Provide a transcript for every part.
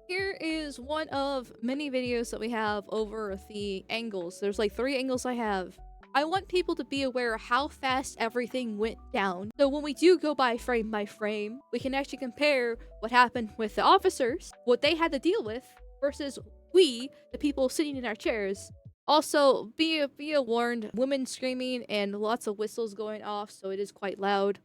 Here is one of many videos that we have over the angles. There's like 3 angles I have. I want people to be aware of how fast everything went down. So when we do go by frame, we can actually compare what happened with the officers, what they had to deal with, versus we, the people sitting in our chairs. Also, be warned, women screaming and lots of whistles going off, so it is quite loud.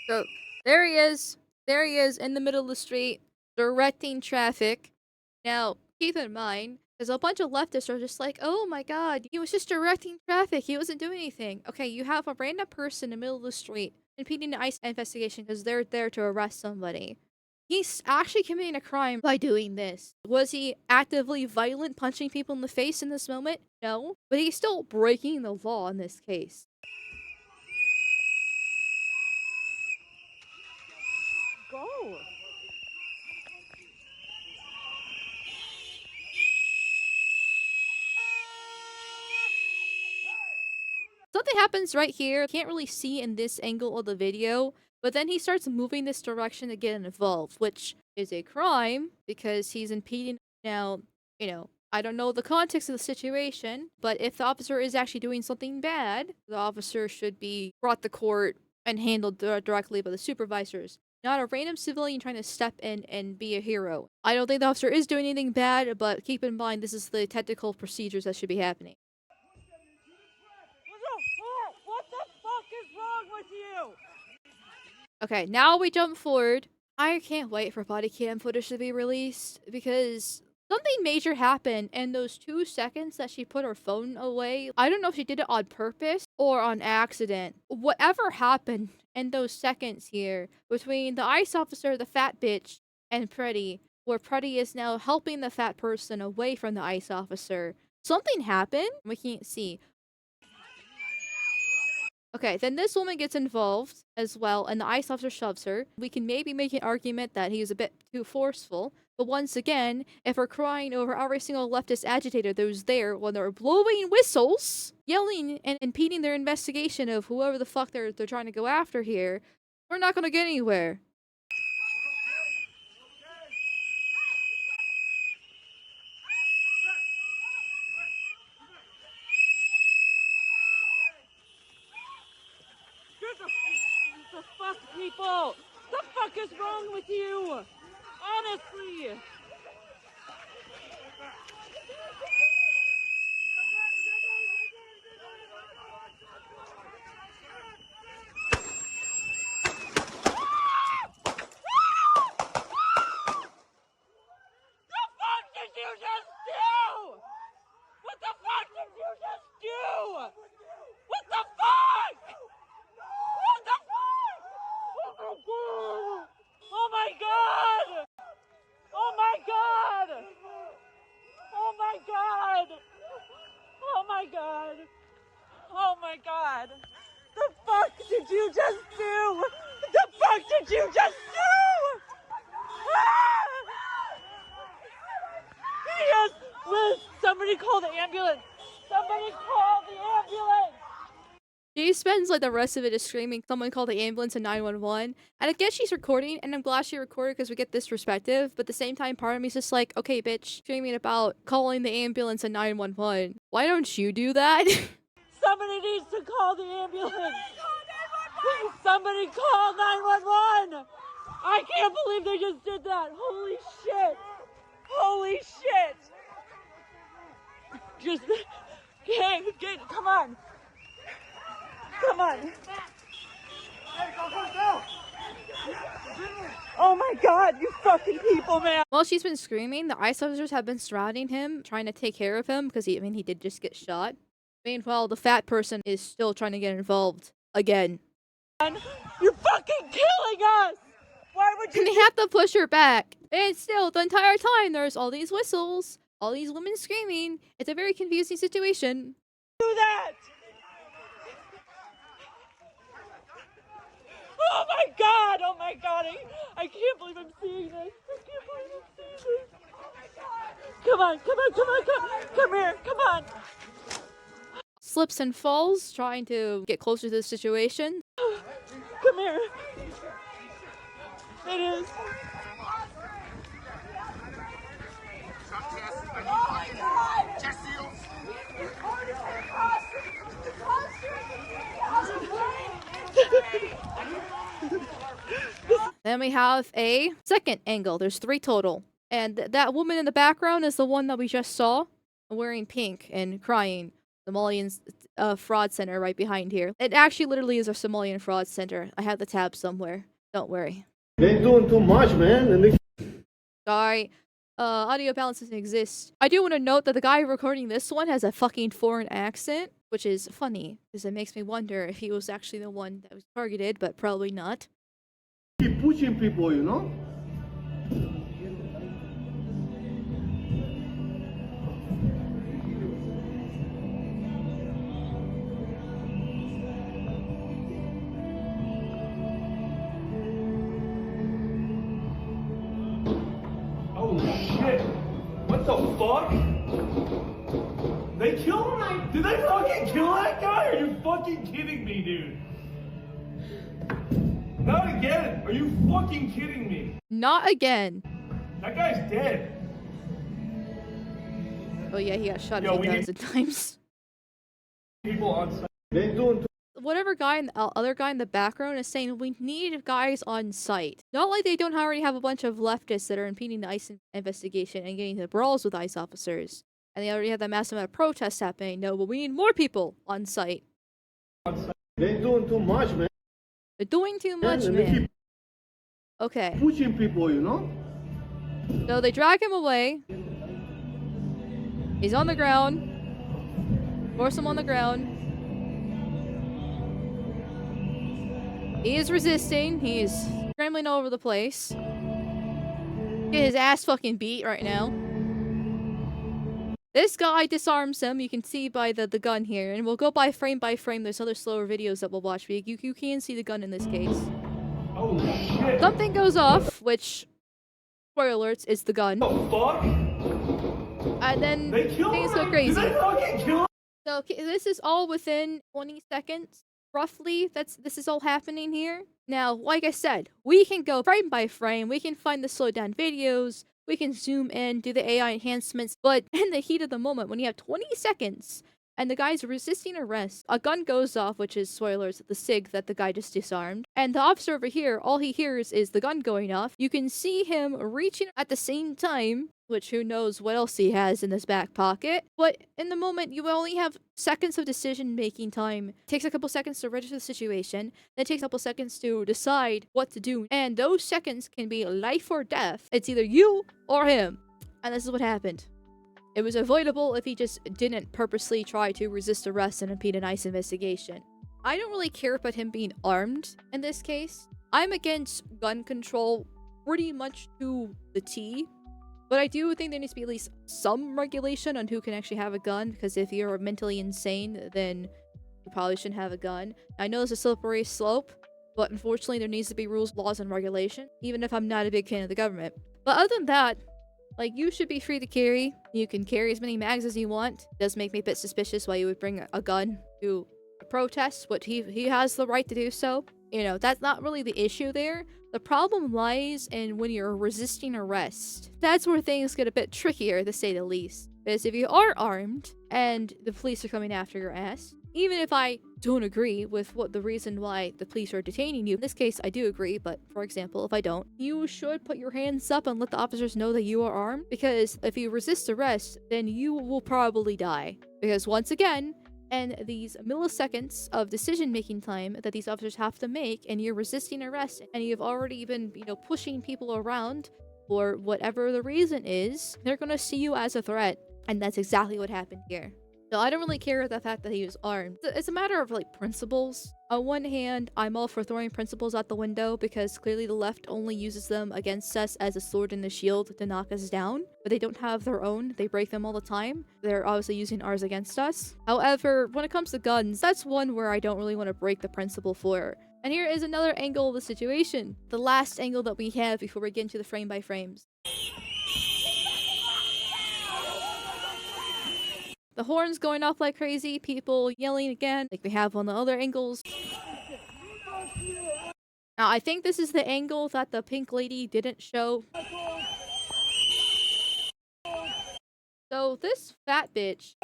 So there he is. There he is in the middle of the street, directing traffic. Now, keep in mind, there's a bunch of leftists are just like, oh my god, he was just directing traffic. He wasn't doing anything. Okay, you have a random person in the middle of the street impeding the ICE investigation because they're there to arrest somebody. He's actually committing a crime by doing this. Was he actively violent, punching people in the face in this moment? No. But he's still breaking the law in this case. Go. Something happens right here. Can't really see in this angle of the video, but then he starts moving this direction to get involved, which is a crime because he's impeding. Now, I don't know the context of the situation, but if the officer is actually doing something bad, the officer should be brought to court and handled directly by the supervisors. Not a random civilian trying to step in and be a hero. I don't think the officer is doing anything bad, but keep in mind this is the technical procedures that should be happening. What the fuck is wrong with you? Okay, now we jump forward. I can't wait for body cam footage to be released because something major happened in those 2 seconds that she put her phone away. I don't know if she did it on purpose or on accident. Whatever happened in those seconds here between the ICE officer, the fat bitch, and Pretti, where Pretti is now helping the fat person away from the ICE officer. Something happened. We can't see. Okay, then this woman gets involved as well, and the ICE officer shoves her. We can maybe make an argument that he was a bit too forceful, but once again, if we're crying over every single leftist agitator that was there when they're blowing whistles, yelling and impeding their investigation of whoever the fuck they're trying to go after here, we're not gonna get anywhere. The fuck, people? The fuck is wrong with you? Honestly. The fuck did you just do? What the fuck did you just do? What the fuck? What the fuck? Oh my god! Oh my god! Oh my god! Oh my god! Oh my god! The fuck did you just do? The fuck did you just do? Ah! Yes! Liz, somebody call the ambulance! Somebody call the ambulance! She spends like the rest of it just screaming, someone call the ambulance and 911. And I guess she's recording, and I'm glad she recorded because we get this perspective. But at the same time, part of me is just like, okay, bitch, screaming about calling the ambulance and 911. Why don't you do that? Somebody needs to call the ambulance! Somebody call 911! I can't believe they just did that! Holy shit! Holy shit! Just get come on! Come on! Oh my god, you fucking people, man! While she's been screaming, the ICE officers have been surrounding him, trying to take care of him because he did just get shot. Meanwhile, the fat person is still trying to get involved again. You're fucking killing us! Why would you And they have to push her back. And still, the entire time, there's all these whistles, all these women screaming. It's a very confusing situation. do that? Oh my god! Oh my god! I can't believe I'm seeing this! I can't believe I'm seeing this! Come on! Come on! Come on! Come here! Come on! slips and falls, trying to get closer to the situation. Come here. It is. Then we have a second angle. There's 3 total. And that woman in the background is the one that we just saw, wearing pink and crying. Somalian fraud center right behind here. It actually literally is a Somalian fraud center. I have the tab somewhere. Don't worry. They doing too much, man. Sorry. Audio balance doesn't exist. I do want to note that the guy recording this one has a fucking foreign accent, which is funny, because it makes me wonder if he was actually the one that was targeted, but probably not. Keep pushing people, you know? Holy shit! What the fuck? They killed him? Did they fucking kill that guy? Are you fucking kidding me, dude? Not again! Are you fucking kidding me? Not again. That guy's dead. Oh yeah, he got shot Yo, a we few need- thousand times. People on site. They doing too Whatever guy and the other guy in the background is saying we need guys on site. Not like they don't already have a bunch of leftists that are impeding the ICE investigation and getting into brawls with ICE officers. And they already have that massive amount of protests happening. No, but we need more people on site. They doing too much, man. They're doing too much, And they man. keep Okay. pushing people, you know? So they drag him away. He's on the ground. Force him on the ground. He is resisting. He's scrambling all over the place. Get his ass fucking beat right now. This guy disarms him. You can see by the gun here. And we'll go by frame. There's other slower videos that we'll watch. But you can see the gun in this case. Holy shit! Something goes off, which, spoiler alerts, is the gun. What the fuck? And then They killed things him? go crazy. Did they fucking kill him? So okay, this is all within 20 seconds. Roughly, this is all happening here. Now, like I said, we can go frame by frame. We can find the slowed down videos. We can zoom in, do the AI enhancements. But in the heat of the moment, when you have 20 seconds and the guy's resisting arrest, a gun goes off, which is spoilers, the SIG that the guy just disarmed. And the officer over here, all he hears is the gun going off. You can see him reaching at the same time, which who knows what else he has in his back pocket. But in the moment, you only have seconds of decision-making time. It takes a couple seconds to register the situation. Then it takes a couple seconds to decide what to do. And those seconds can be life or death. It's either you or him. And this is what happened. It was avoidable if he just didn't purposely try to resist arrest and impede an ICE investigation. I don't really care about him being armed in this case. I'm against gun control pretty much to the T. But I do think there needs to be at least some regulation on who can actually have a gun, because if you're mentally insane, then you probably shouldn't have a gun. I know it's a slippery slope, but unfortunately there needs to be rules, laws, and regulation, even if I'm not a big fan of the government. But other than that, like, you should be free to carry. You can carry as many mags as you want. It does make me a bit suspicious why you would bring a gun to a protest, but he has the right to do so. You know, that's not really the issue there. The problem lies in when you're resisting arrest. That's where things get a bit trickier, to say the least. Because if you are armed and the police are coming after your ass, even if I don't agree with what the reason why the police are detaining you, in this case I do agree, but for example, if I don't, you should put your hands up and let the officers know that you are armed, because if you resist arrest, then you will probably die. Because once again, and these milliseconds of decision-making time that these officers have to make, and you're resisting arrest, and you've already been, pushing people around for whatever the reason is, they're gonna see you as a threat. And that's exactly what happened here. So I don't really care about the fact that he was armed. It's a matter of, principles. On one hand, I'm all for throwing principles out the window, because clearly the left only uses them against us as a sword and a shield to knock us down. But they don't have their own. They break them all the time. They're obviously using ours against us. However, when it comes to guns, that's one where I don't really want to break the principle for. And here is another angle of the situation. The last angle that we have before we get into the frame by frames. The horns going off like crazy, people yelling again, like we have on the other angles. Now, I think this is the angle that the pink lady didn't show. So, this fat bitch,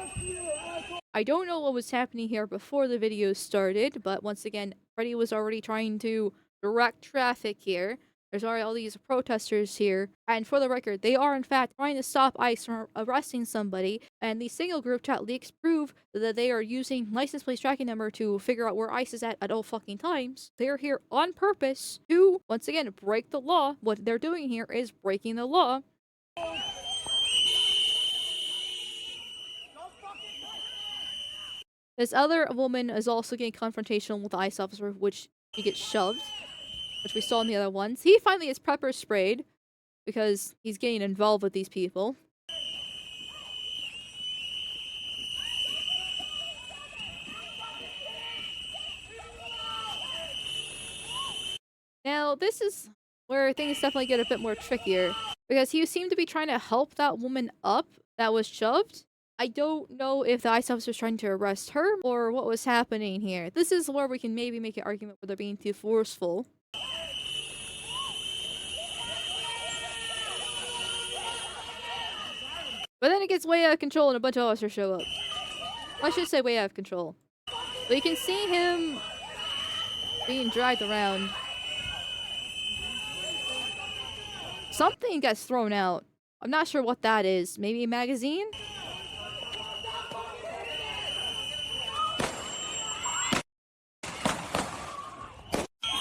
I don't know what was happening here before the video started, but once again, Freddy was already trying to direct traffic here. There's already all these protesters here, and for the record, they are in fact trying to stop ICE from arresting somebody, and the single group chat leaks prove that they are using license plate tracking number to figure out where ICE is at all fucking times. They are here on purpose to, once again, break the law. What they're doing here is breaking the law. This other woman is also getting confrontational with the ICE officer, which she gets shoved, which we saw in the other ones. He finally is pepper sprayed because he's getting involved with these people. Now, this is where things definitely get a bit more trickier, because he seemed to be trying to help that woman up that was shoved. I don't know if the ICE officer was trying to arrest her or what was happening here. This is where we can maybe make an argument where they're being too forceful. But then it gets way out of control and a bunch of officers show up. I should say way out of control. But you can see him being dragged around. Something gets thrown out. I'm not sure what that is. Maybe a magazine?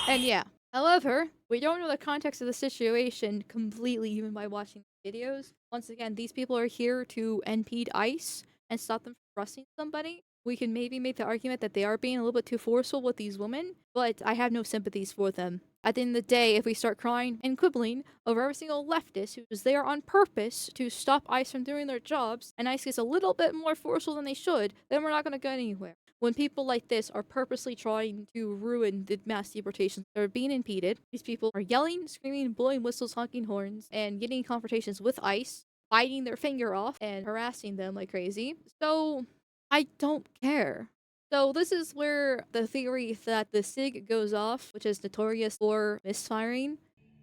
And yeah. However, we don't know the context of the situation completely even by watching the videos. Once again, these people are here to impede ICE and stop them from arresting somebody. We can maybe make the argument that they are being a little bit too forceful with these women, but I have no sympathies for them. At the end of the day, if we start crying and quibbling over every single leftist who is there on purpose to stop ICE from doing their jobs, and ICE gets a little bit more forceful than they should, then we're not going to go anywhere. When people like this are purposely trying to ruin the mass deportations that are being impeded, these people are yelling, screaming, blowing whistles, honking horns, and getting confrontations with ICE, biting their finger off, and harassing them like crazy. So, I don't care. So this is where the theory that the SIG goes off, which is notorious for misfiring.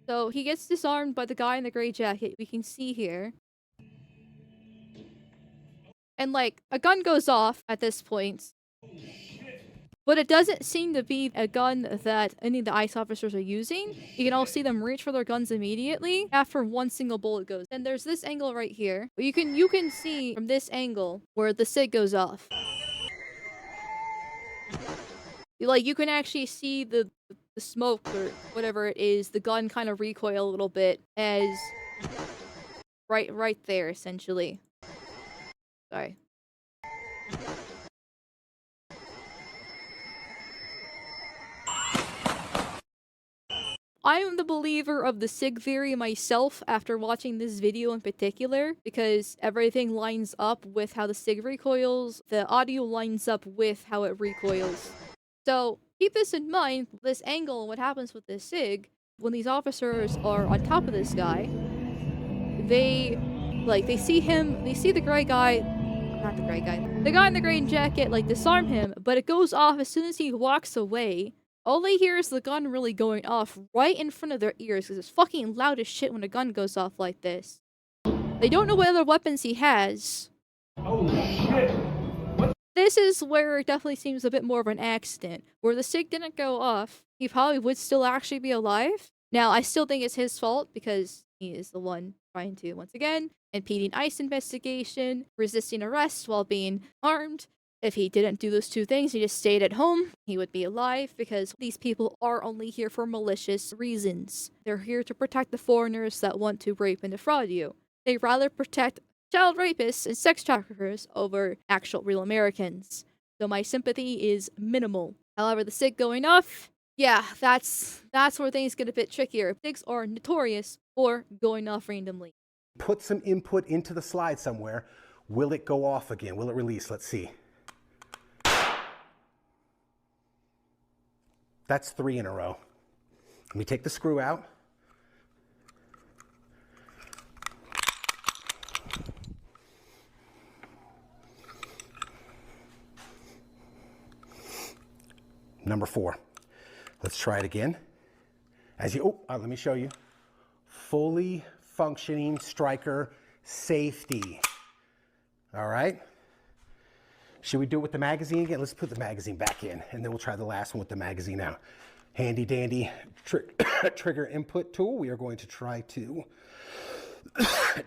So he gets disarmed by the guy in the gray jacket we can see here. And like, a gun goes off at this point. But it doesn't seem to be a gun that any of the ICE officers are using. You can all see them reach for their guns immediately after one single bullet goes. And there's this angle right here. You can see from this angle where the SIG goes off. Like, you can actually see the smoke or whatever it is, the gun kind of recoil a little bit as right there, essentially. Sorry. I am the believer of the SIG theory myself after watching this video in particular, because everything lines up with how the SIG recoils, the audio lines up with how it recoils. So keep this in mind, this angle and what happens with this SIG, when these officers are on top of this guy, they see him, they see the gray guy, not the gray guy, the guy in the gray jacket, like, disarm him, but it goes off as soon as he walks away. All they hear is the gun really going off right in front of their ears, because it's fucking loud as shit when a gun goes off like this. They don't know what other weapons he has. Oh shit! This is where it definitely seems a bit more of an accident. Where the SIG didn't go off, he probably would still actually be alive. Now, I still think it's his fault, because he is the one trying to, once again, impeding ICE investigation, resisting arrest while being armed. If he didn't do those two things, he just stayed at home, he would be alive, because these people are only here for malicious reasons. They're here to protect the foreigners that want to rape and defraud you. They'd rather protect child rapists and sex traffickers over actual real Americans. So my sympathy is minimal. However, the SIG going off, yeah, that's where things get a bit trickier. SIGs are notorious for going off randomly. Put some input into the slide somewhere. Will it go off again? Will it release? Let's see. That's 3 in a row. Let me take the screw out. number 4. Let's try it again. Let me show you. Fully functioning striker safety. All right. Should we do it with the magazine again? Let's put the magazine back in, and then we'll try the last one with the magazine out. Handy dandy trigger input tool. We are going to try to,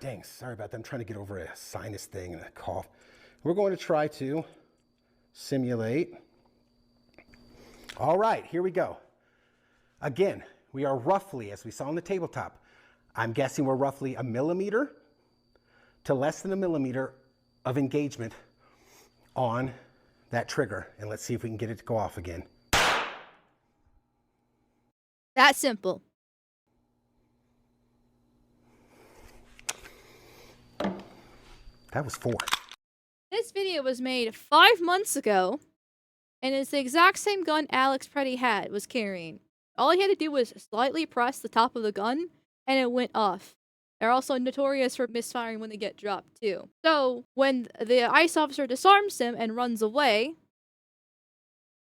dang, sorry about that. I'm trying to get over a sinus thing and a cough. We're going to try to simulate. All right, here we go. Again, we are roughly, as we saw on the tabletop, I'm guessing we're roughly 1 millimeter to less than 1 millimeter of engagement on that trigger. And let's see if we can get it to go off again. That simple. That was 4. This video was made 5 months ago, and it's the exact same gun Alex Pretti was carrying. All he had to do was slightly press the top of the gun, and it went off. They're also notorious for misfiring when they get dropped, too. So, when the ICE officer disarms him and runs away,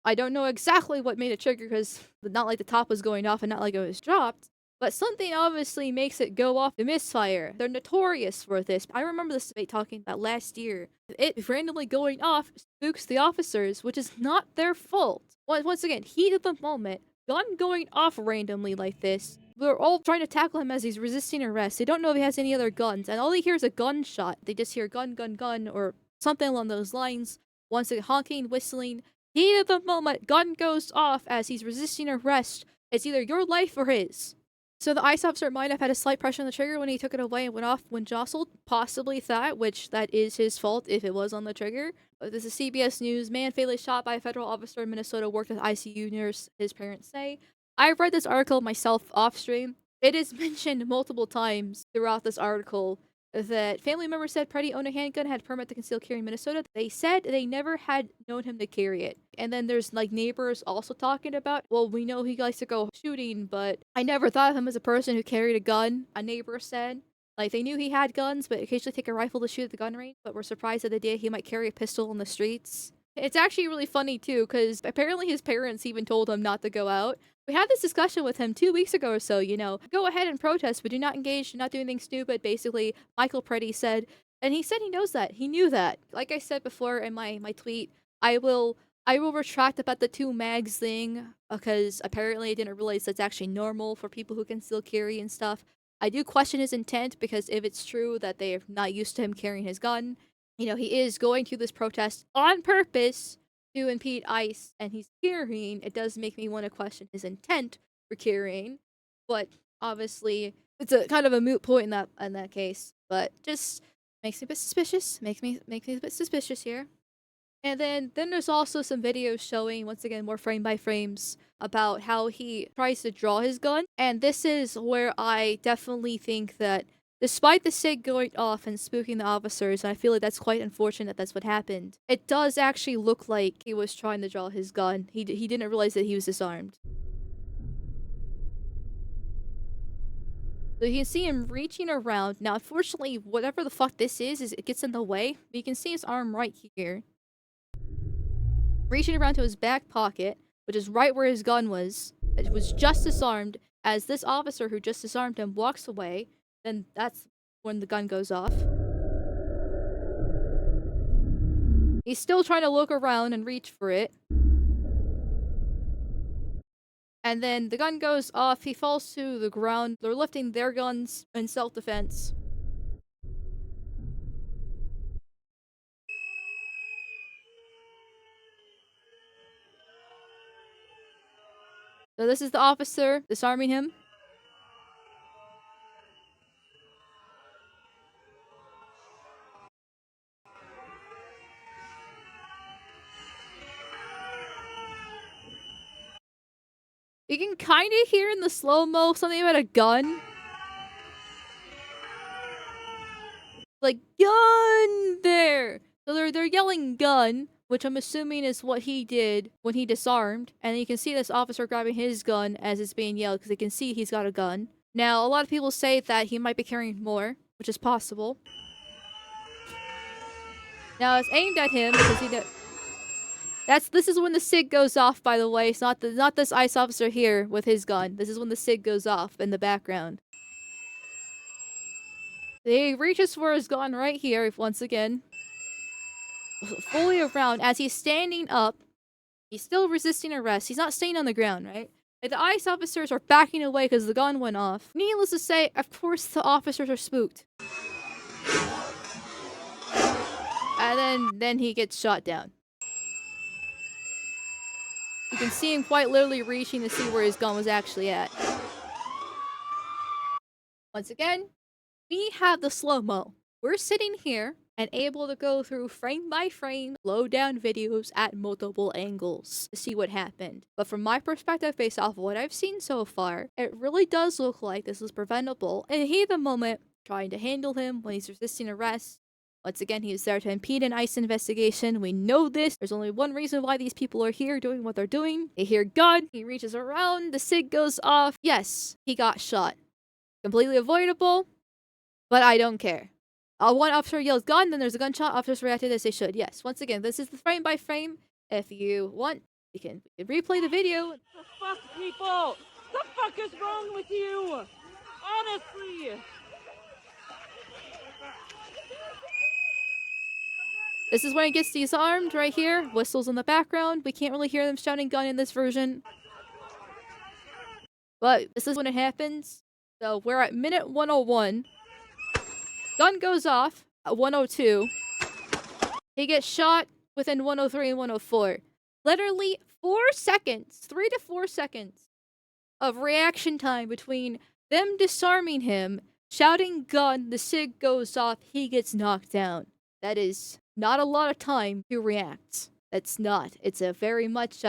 I don't know exactly what made it trigger, because not like the top was going off and not like it was dropped, but something obviously makes it go off the misfire. They're notorious for this. I remember this debate talking about last year. It randomly going off spooks the officers, which is not their fault. Once again, heat of the moment, gun going off randomly like this. They're all trying to tackle him as he's resisting arrest. They don't know if he has any other guns, and all they hear is a gunshot. They just hear gun, gun, gun, or something along those lines. Once again, honking, whistling. Heat of the moment, gun goes off as he's resisting arrest. It's either your life or his. So the ICE officer might have had a slight pressure on the trigger when he took it away and went off when jostled. Possibly that, which that is his fault if it was on the trigger. This is CBS News. Man fatally shot by a federal officer in Minnesota worked as ICU nurse, his parents say. I've read this article myself off stream. It is mentioned multiple times throughout this article that family members said Pretti owned a handgun, had a permit to conceal carry in Minnesota. They said they never had known him to carry it. And then there's like neighbors also talking about, well, we know he likes to go shooting, but I never thought of him as a person who carried a gun, a neighbor said. Like, they knew he had guns, but occasionally take a rifle to shoot at the gun range, but were surprised that the day he might carry a pistol in the streets. It's actually really funny, too, because apparently his parents even told him not to go out. We had this discussion with him 2 weeks ago or so, go ahead and protest, but do not engage, do not do anything stupid, basically, Michael Pretti said. And he said he knows that. He knew that. Like I said before in my tweet, I will retract about the 2 mags thing, because apparently I didn't realize that's actually normal for people who can still carry and stuff. I do question his intent, because if it's true that they're not used to him carrying his gun, he is going to this protest on purpose to impede ICE, and he's carrying. It does make me want to question his intent for carrying, but obviously it's a kind of a moot point in that case. But just makes me a bit suspicious. Makes me a bit suspicious here. And then there's also some videos showing, once again, more frame by frames about how he tries to draw his gun. And this is where I definitely think that despite the SIG going off and spooking the officers, and I feel like that's quite unfortunate that's what happened, it does actually look like he was trying to draw his gun. He didn't realize that he was disarmed. So you can see him reaching around. Now, unfortunately, whatever the fuck this is it gets in the way. But you can see his arm right here. Reaching around to his back pocket, which is right where his gun was. It was just disarmed. As this officer who just disarmed him walks away, then that's when the gun goes off. He's still trying to look around and reach for it. And then the gun goes off, he falls to the ground. They're lifting their guns in self-defense. So this is the officer disarming him. You can kind of hear in the slow-mo something about a gun. Like, gun there! So they're yelling gun, which I'm assuming is what he did when he disarmed. And you can see this officer grabbing his gun as it's being yelled, because they can see he's got a gun. Now, a lot of people say that he might be carrying more, which is possible. Now, it's aimed at him because he This is when the SIG goes off, by the way. It's not this ICE officer here with his gun. This is when the SIG goes off in the background. He reaches for his gun right here, once again. Fully around, as he's standing up. He's still resisting arrest. He's not staying on the ground, right? Like, the ICE officers are backing away because the gun went off. Needless to say, of course the officers are spooked. And then he gets shot down. You can see him quite literally reaching to see where his gun was actually at. Once again, we have the slow-mo. We're sitting here and able to go through frame by frame, slow down videos at multiple angles to see what happened. But from my perspective, based off of what I've seen so far, it really does look like this is preventable. And he, at the moment, trying to handle him when he's resisting arrest. Once again, he is there to impede an ICE investigation. We know this. There's only one reason why these people are here doing what they're doing. They hear gun. He reaches around. The SIG goes off. Yes, he got shot. Completely avoidable, but I don't care. One officer yells gun, then there's a gunshot. Officers reacted as they should. Yes, once again, this is the frame by frame. If you want, you can replay the video. The fuck, people? The fuck is wrong with you? Honestly. This is when it gets disarmed right here. Whistles in the background. We can't really hear them shouting gun in this version. But this is when it happens. So we're at minute 101. Gun goes off at 102. He gets shot within 103 and 104. Literally 4 seconds, 3 to 4 seconds of reaction time between them disarming him, shouting gun, the SIG goes off, he gets knocked down. That is not a lot of time to react. That's not. It's a very much,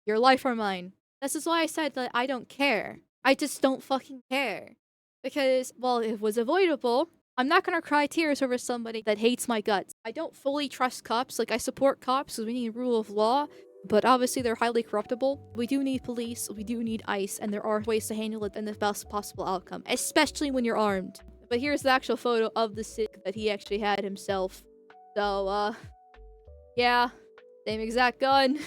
your life or mine. This is why I said that I don't care. I just don't fucking care. Because, while it was avoidable, I'm not gonna cry tears over somebody that hates my guts. I don't fully trust cops. Like, I support cops because we need rule of law, but obviously they're highly corruptible. We do need police, we do need ICE, and there are ways to handle it in the best possible outcome, especially when you're armed. But here's the actual photo of the SIG that he actually had himself. So, yeah, same exact gun.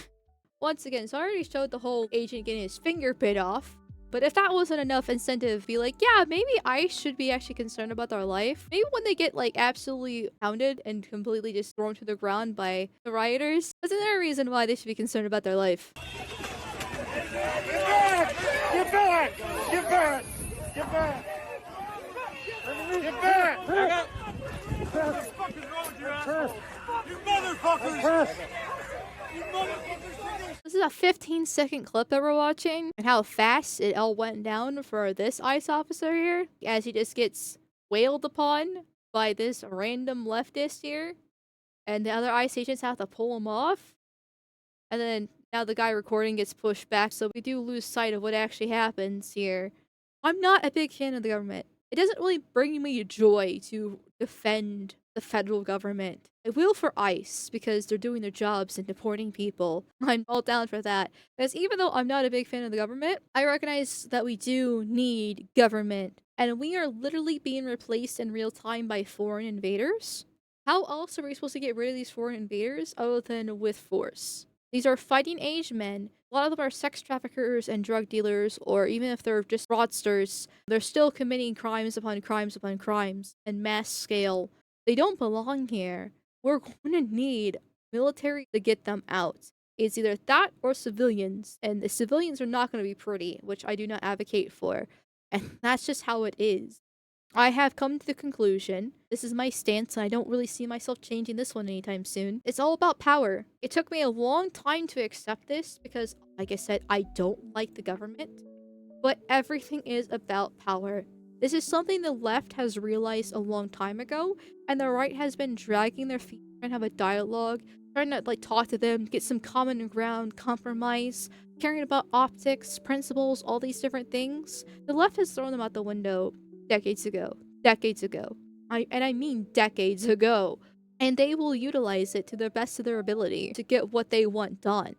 Once again, so I already showed the whole agent getting his finger bit off. But if that wasn't enough incentive to be like, yeah, maybe ICE should be actually concerned about their life. Maybe when they get, like, absolutely pounded and completely just thrown to the ground by the rioters, that's another reason why they should be concerned about their life. Get back! Get back! Get back! Get back! Get back! What the fuck is wrong with you, asshole? You motherfuckers! You motherfuckers! This is a 15-second clip that we're watching, and how fast it all went down for this ICE officer here, as he just gets wailed upon by this random leftist here, and the other ICE agents have to pull him off, and then now the guy recording gets pushed back, so we do lose sight of what actually happens here. I'm not a big fan of the government. It doesn't really bring me joy to defend the federal government. I will for ICE because they're doing their jobs and deporting people. I'm all down for that. Because even though I'm not a big fan of the government, I recognize that we do need government. And we are literally being replaced in real time by foreign invaders. How else are we supposed to get rid of these foreign invaders other than with force? These are fighting age men. A lot of them are sex traffickers and drug dealers, or even if they're just fraudsters, they're still committing crimes upon crimes upon crimes in mass scale. They don't belong here. We're going to need military to get them out. It's either that or civilians, and the civilians are not going to be pretty, which I do not advocate for. And that's just how it is. I have come to the conclusion, this is my stance, and I don't really see myself changing this one anytime soon. It's all about power. It took me a long time to accept this because, like I said, I don't like the government. But everything is about power. This is something the left has realized a long time ago, and the right has been dragging their feet, trying to have a dialogue, trying to talk to them, get some common ground, compromise, caring about optics, principles, all these different things. The left has thrown them out the window decades ago. I mean decades ago. And they will utilize it to the best of their ability to get what they want done,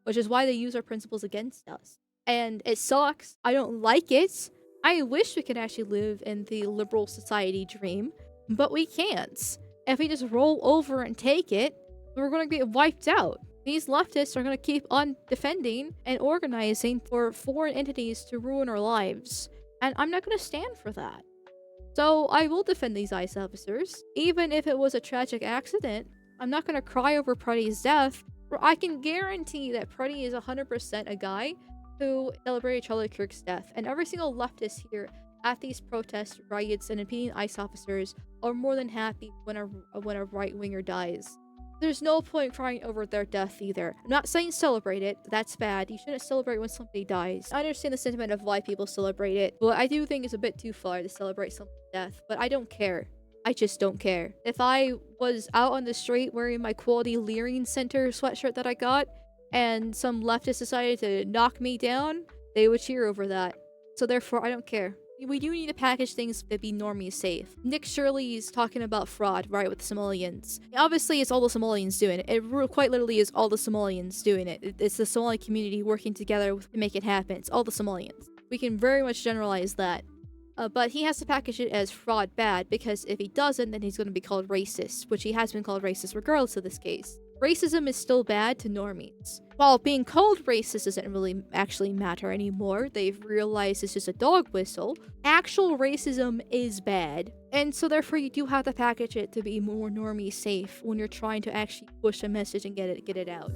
which is why they use our principles against us. And it sucks. I don't like it. I wish we could actually live in the liberal society dream, but we can't. If we just roll over and take it, we're going to get wiped out. These leftists are going to keep on defending and organizing for foreign entities to ruin our lives. And I'm not going to stand for that. So I will defend these ICE officers. Even if it was a tragic accident, I'm not going to cry over Pretti's death. I can guarantee that Pretti is 100% a guy who celebrated Charlie Kirk's death. And every single leftist here at these protests, riots, and impeding ICE officers are more than happy when a right-winger dies. There's no point crying over their death either. I'm not saying celebrate it. That's bad. You shouldn't celebrate when somebody dies. I understand the sentiment of why people celebrate it, but I do think it's a bit too far to celebrate someone's death. But I don't care. I just don't care. If I was out on the street wearing my Quality Leering Center sweatshirt that I got, and some leftist decided to knock me down, they would cheer over that. So therefore, I don't care. We do need to package things to be normally safe. Nick Shirley's talking about fraud, right, with the Somalians. Obviously, it's all the Somalians doing it. It quite literally is all the Somalians doing it. It's the Somali community working together to make it happen. It's all the Somalians. We can very much generalize that. But he has to package it as fraud bad, because if he doesn't, then he's going to be called racist, which he has been called racist regardless of this case. Racism is still bad to normies. While being called racist doesn't really actually matter anymore, they've realized it's just a dog whistle, actual racism is bad. And so therefore you do have to package it to be more normie safe when you're trying to actually push a message and get it out.